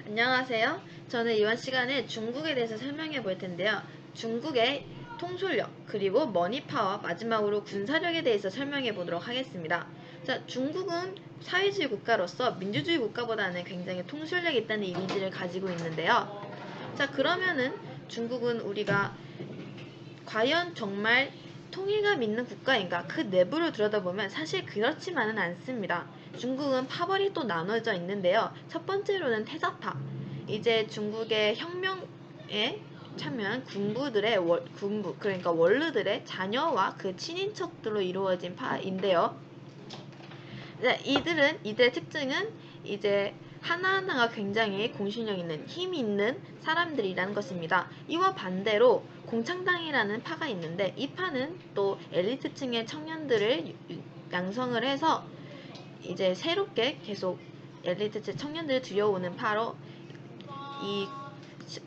안녕하세요. 저는 이번 시간에 중국에 대해서 설명해 볼 텐데요. 중국의 통솔력, 그리고 머니파워, 마지막으로 군사력에 대해서 설명해 보도록 하겠습니다. 자, 중국은 사회주의 국가로서 민주주의 국가보다는 굉장히 통솔력이 있다는 이미지를 가지고 있는데요. 자, 그러면은 중국은 우리가 과연 정말 통일감 있는 국가인가? 그 내부를 들여다보면 사실 그렇지만은 않습니다. 중국은 파벌이 또 나눠져 있는데요. 첫 번째로는 태자파. 이제 중국의 혁명에 참여한 군부, 그러니까 원르들의 자녀와 그 친인척들로 이루어진 파인데요. 이들의 특징은 이제 하나하나가 굉장히 공신력 있는, 힘 있는 사람들이라는 것입니다. 이와 반대로 공창당이라는 파가 있는데, 이 파는 또 엘리트층의 청년들을 양성을 해서 이제 새롭게 계속 엘리트층 청년들을 들여오는 파로, 이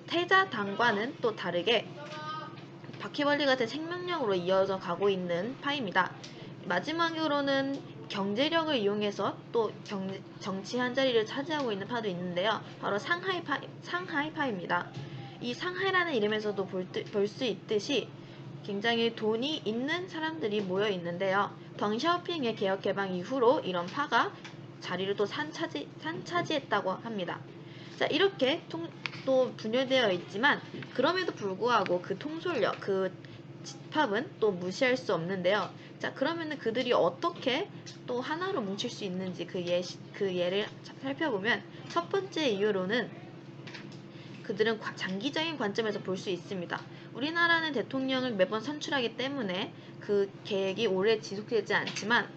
태자당과는 또 다르게 바퀴벌레 같은 생명력으로 이어져 가고 있는 파입니다. 마지막으로는 경제력을 이용해서 또 정치 한 자리를 차지하고 있는 파도 있는데요. 바로 상하이파입니다. 이 상하이라는 이름에서도 볼 수 있듯이 굉장히 돈이 있는 사람들이 모여 있는데요. 덩샤오핑의 개혁 개방 이후로 이런 파가 자리를 또 산차지했다고 합니다. 자, 이렇게 또 분열되어 있지만 그럼에도 불구하고 그 통솔력, 그 집합은 또 무시할 수 없는데요. 자, 그러면은 그들이 어떻게 또 하나로 뭉칠 수 있는지 그 예를 살펴보면, 첫 번째 이유로는 그들은 장기적인 관점에서 볼 수 있습니다. 우리나라는 대통령을 매번 선출하기 때문에 그 계획이 오래 지속되지 않지만,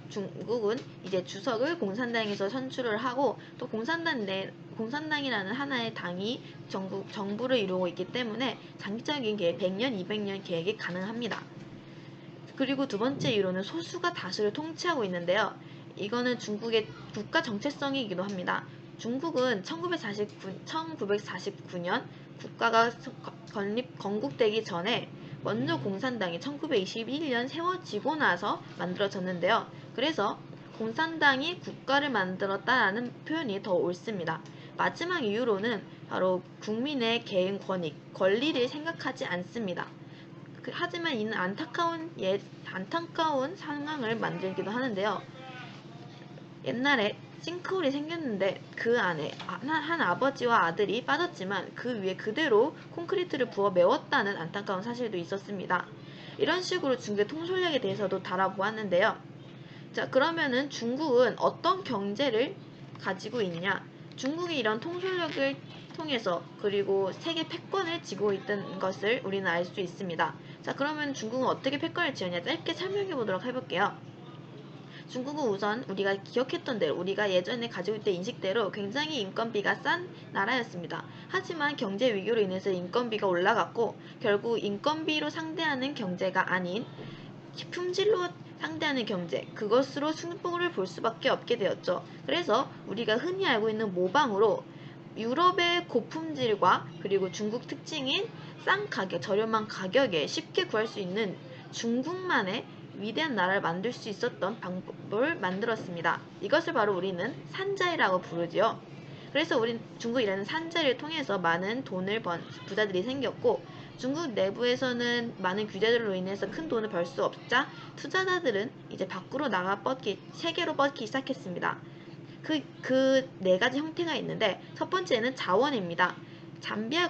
중국은 이제 주석을 공산당에서 선출을 하고, 또 공산당이라는 하나의 당이 정부를 이루고 있기 때문에 장기적인 계획, 100년, 200년 계획이 가능합니다. 그리고 두 번째 이유로는 소수가 다수를 통치하고 있는데요. 이거는 중국의 국가 정체성이기도 합니다. 중국은 1949년 국가가 건국되기 전에 먼저 공산당이 1921년 세워지고 나서 만들어졌는데요. 그래서 공산당이 국가를 만들었다라는 표현이 더 옳습니다. 마지막 이유로는 바로 국민의 개인 권리를 생각하지 않습니다. 하지만 이는 안타까운 상황을 만들기도 하는데요. 옛날에 싱크홀이 생겼는데 그 안에 한 아버지와 아들이 빠졌지만 그 위에 그대로 콘크리트를 부어 메웠다는 안타까운 사실도 있었습니다. 이런 식으로 중국의 통솔력에 대해서도 다뤄보았는데요. 자, 그러면은 중국은 어떤 경제를 가지고 있냐? 중국이 이런 통솔력을 통해서, 그리고 세계 패권을 쥐고 있던 것을 우리는 알 수 있습니다. 자, 그러면 중국은 어떻게 패권을 쥐었냐? 짧게 설명해 보도록 해볼게요. 중국은 우선 우리가 기억했던 대로, 우리가 예전에 가지고 있던 인식대로 굉장히 인건비가 싼 나라였습니다. 하지만 경제 위기로 인해서 인건비가 올라갔고, 결국 인건비로 상대하는 경제가 아닌 품질로 상대하는 경제, 그것으로 승부를 볼 수밖에 없게 되었죠. 그래서 우리가 흔히 알고 있는 모방으로 유럽의 고품질과, 그리고 중국 특징인 싼 가격, 저렴한 가격에 쉽게 구할 수 있는 중국만의 위대한 나라를 만들 수 있었던 방법을 만들었습니다. 이것을 바로 우리는 산자이라고 부르지요. 그래서 중국이라는 산자를 통해서 많은 돈을 번 부자들이 생겼고, 중국 내부에서는 많은 규제들로 인해서 큰 돈을 벌 수 없자 투자자들은 이제 밖으로 세계로 뻗기 시작했습니다. 그 네 가지 형태가 있는데, 첫 번째는 자원입니다. 잠비아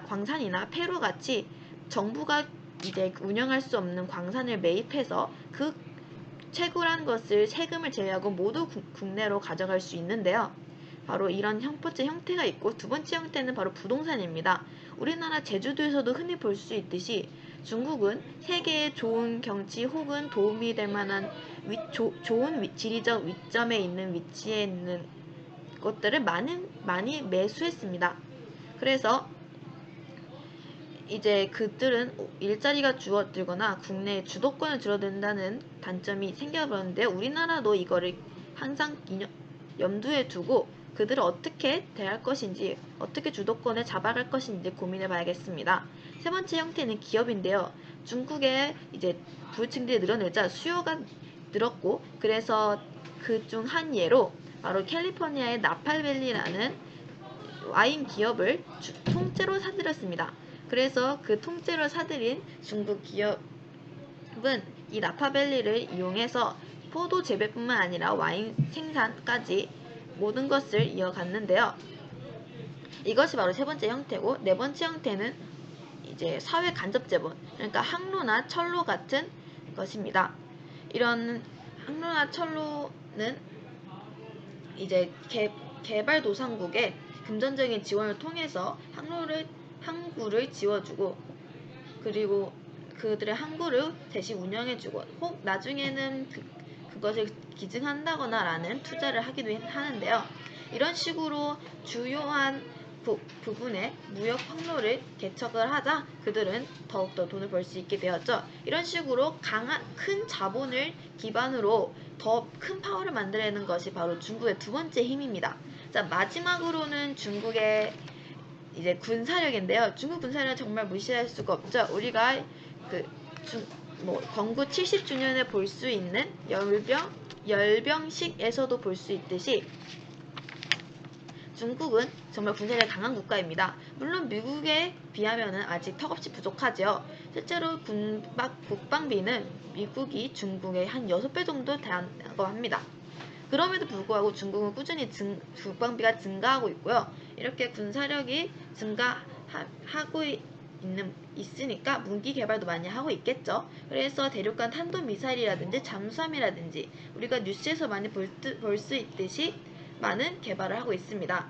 광산이나 페루 같이 정부가 이제 운영할 수 없는 광산을 매입해서 그 채굴한 것을 세금을 제외하고 모두 국내로 가져갈 수 있는데요. 바로 이런 첫 번째 형태가 있고, 두 번째 형태는 바로 부동산입니다. 우리나라 제주도에서도 흔히 볼 수 있듯이 중국은 세계의 좋은 경치 혹은 도움이 될 만한 좋은 지리적 위점에 있는 위치에 있는 것들을 많이 매수했습니다. 그래서 이제 그들은 일자리가 줄어들거나 국내의 주도권을 줄어든다는 단점이 생겨버렸는데요. 우리나라도 이거를 항상 염두에 두고 그들을 어떻게 대할 것인지, 어떻게 주도권을 잡아갈 것인지 고민해 봐야겠습니다. 세 번째 형태는 기업인데요. 중국의 이제 부유층들이 늘어나자 수요가 늘었고, 그래서 그 중 한 예로 바로 캘리포니아의 나팔밸리라는 와인 기업을 통째로 사들였습니다. 그래서 그 통째로 사들인 중국 기업은 이 나파밸리를 이용해서 포도 재배뿐만 아니라 와인 생산까지 모든 것을 이어갔는데요. 이것이 바로 세 번째 형태고, 네 번째 형태는 이제 사회 간접 재본, 그러니까 항로나 철로 같은 것입니다. 이런 항로나 철로는 이제 개발도상국의 금전적인 지원을 통해서 항구를 지어주고, 그리고 그들의 항구를 대신 운영해주고, 혹 나중에는 그것을 기증한다거나 라는 투자를 하기도 하는데요. 이런 식으로 주요한 부분의 무역 항로를 개척을 하자 그들은 더욱더 돈을 벌 수 있게 되었죠. 이런 식으로 큰 자본을 기반으로 더 큰 파워를 만들어내는 것이 바로 중국의 두 번째 힘입니다. 자, 마지막으로는 중국의 이제 군사력인데요. 중국 군사력은 정말 무시할 수가 없죠. 우리가 건국 70주년에 볼 수 있는 열병식에서도 볼 수 있듯이 중국은 정말 군사력이 강한 국가입니다. 물론 미국에 비하면 아직 턱없이 부족하죠. 실제로 국방비는 미국이 중국의 한 6배 정도 된다고 합니다. 그럼에도 불구하고 중국은 꾸준히 국방비가 증가하고 있고요. 이렇게 군사력이 증가하고 있으니까 무기 개발도 많이 하고 있겠죠. 그래서 대륙간 탄도미사일이라든지 잠수함이라든지 우리가 뉴스에서 많이 볼 수 있듯이 많은 개발을 하고 있습니다.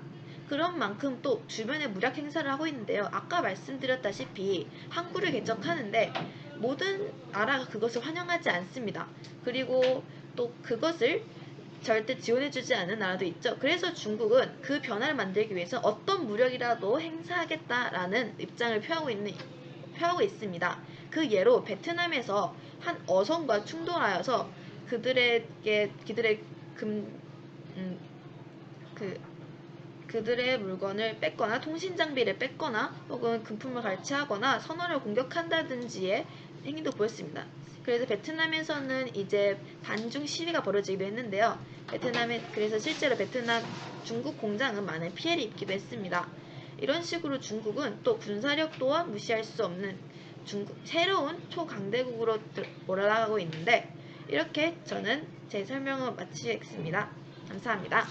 그런 만큼 또 주변에 무력 행사를 하고 있는데요. 아까 말씀드렸다시피 항구를 개척하는데 모든 나라가 그것을 환영하지 않습니다. 그리고 또 그것을 절대 지원해주지 않는 나라도 있죠. 그래서 중국은 그 변화를 만들기 위해서 어떤 무력이라도 행사하겠다라는 입장을 표하고 있습니다. 그 예로 베트남에서 한 어선과 충돌하여서 그들의 물건을 뺏거나 통신 장비를 뺏거나 혹은 금품을 갈취하거나 선원을 공격한다든지의 행위도 보였습니다. 그래서 베트남에서는 이제 반중 시위가 벌어지기도 했는데요. 그래서 실제로 베트남 중국 공장은 많은 피해를 입기도 했습니다. 이런 식으로 중국은 또 군사력 또한 무시할 수 없는 새로운 초강대국으로 올라가고 있는데, 이렇게 저는 제 설명을 마치겠습니다. 감사합니다.